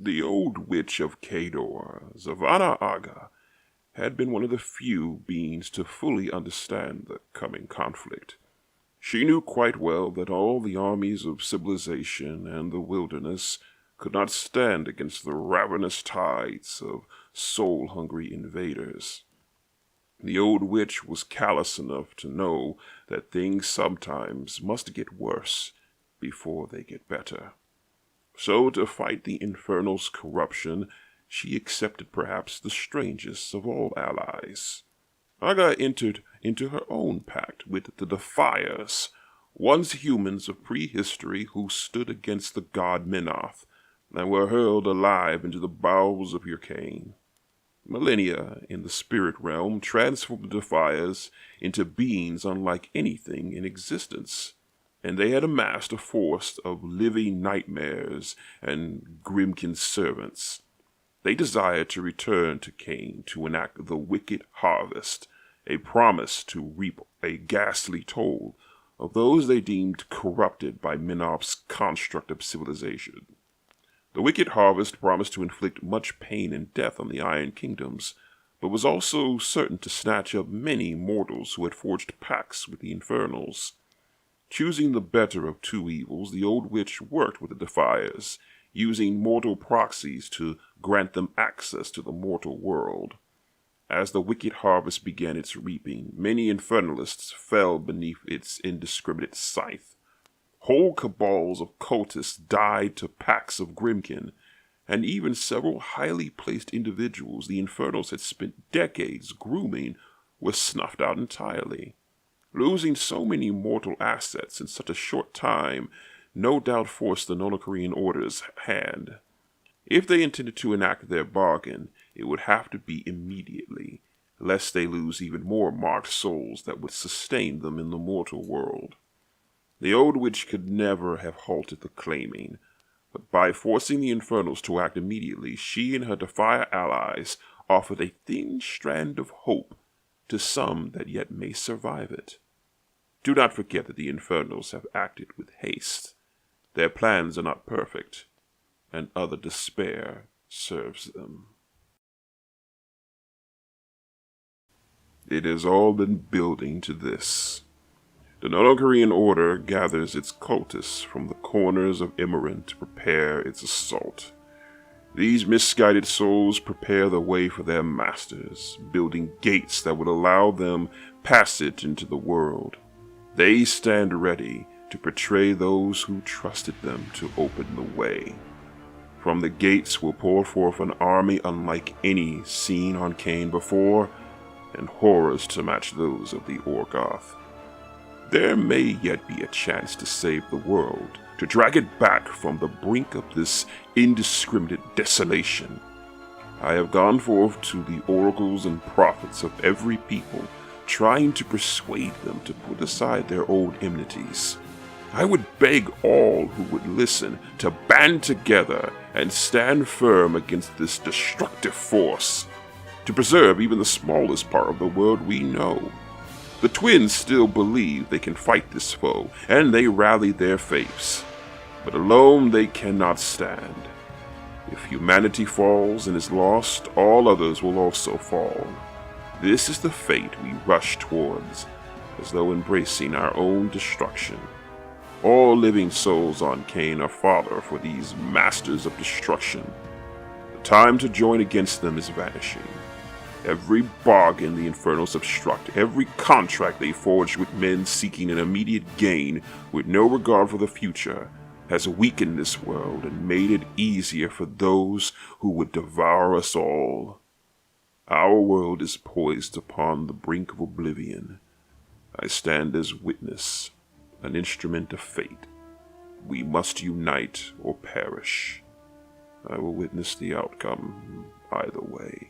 The old witch of Khador, Zavanna Aga, had been one of the few beings to fully understand the coming conflict. She knew quite well that all the armies of civilization and the wilderness could not stand against the ravenous tides of soul-hungry invaders. The old witch was callous enough to know that things sometimes must get worse before they get better. So, to fight the Infernal's corruption, she accepted perhaps the strangest of all allies. Aga entered into her own pact with the Defiers, once humans of prehistory who stood against the god Menoth and were hurled alive into the bowels of Hyrcane. Millennia in the spirit realm transformed the Defiers into beings unlike anything in existence, and they had amassed a force of living nightmares and Grimkin's servants. They desired to return to Cain to enact the wicked harvest, a promise to reap a ghastly toll of those they deemed corrupted by Menoph's construct of civilization. The wicked harvest promised to inflict much pain and death on the Iron Kingdoms, but was also certain to snatch up many mortals who had forged pacts with the Infernals. Choosing the better of two evils, the old witch worked with the Defiers, using mortal proxies to grant them access to the mortal world. As the wicked harvest began its reaping, many Infernalists fell beneath its indiscriminate scythe. Whole cabals of cultists died to packs of Grimkin, and even several highly placed individuals the Infernals had spent decades grooming were snuffed out entirely. Losing so many mortal assets in such a short time no doubt forced the Nonocrean Order's hand. If they intended to enact their bargain, it would have to be immediately, lest they lose even more marked souls that would sustain them in the mortal world. The old witch could never have halted the claiming, but by forcing the Infernals to act immediately, she and her Defier allies offered a thin strand of hope to some that yet may survive it. Do not forget that the Infernals have acted with haste. Their plans are not perfect, and other despair serves them. It has all been building to this. The Nonocrean Order gathers its cultists from the corners of Emerald to prepare its assault. These misguided souls prepare the way for their masters, building gates that would allow them passage into the world. They stand ready to betray those who trusted them to open the way. From the gates will pour forth an army unlike any seen on Cain before, and horrors to match those of the Orgoth. There may yet be a chance to save the world, to drag it back from the brink of this indiscriminate desolation. I have gone forth to the oracles and prophets of every people, trying to persuade them to put aside their old enmities. I would beg all who would listen to band together and stand firm against this destructive force, to preserve even the smallest part of the world we know. The twins still believe they can fight this foe, and they rally their faiths. But alone they cannot stand. If humanity falls and is lost, all others will also fall. This is the fate we rush towards, as though embracing our own destruction. All living souls on Cain are fodder for these masters of destruction. The time to join against them is vanishing. Every bargain the Infernals have struck, every contract they forged with men seeking an immediate gain with no regard for the future, has weakened this world and made it easier for those who would devour us all. Our world is poised upon the brink of oblivion. I stand as witness, an instrument of fate. We must unite or perish. I will witness the outcome either way.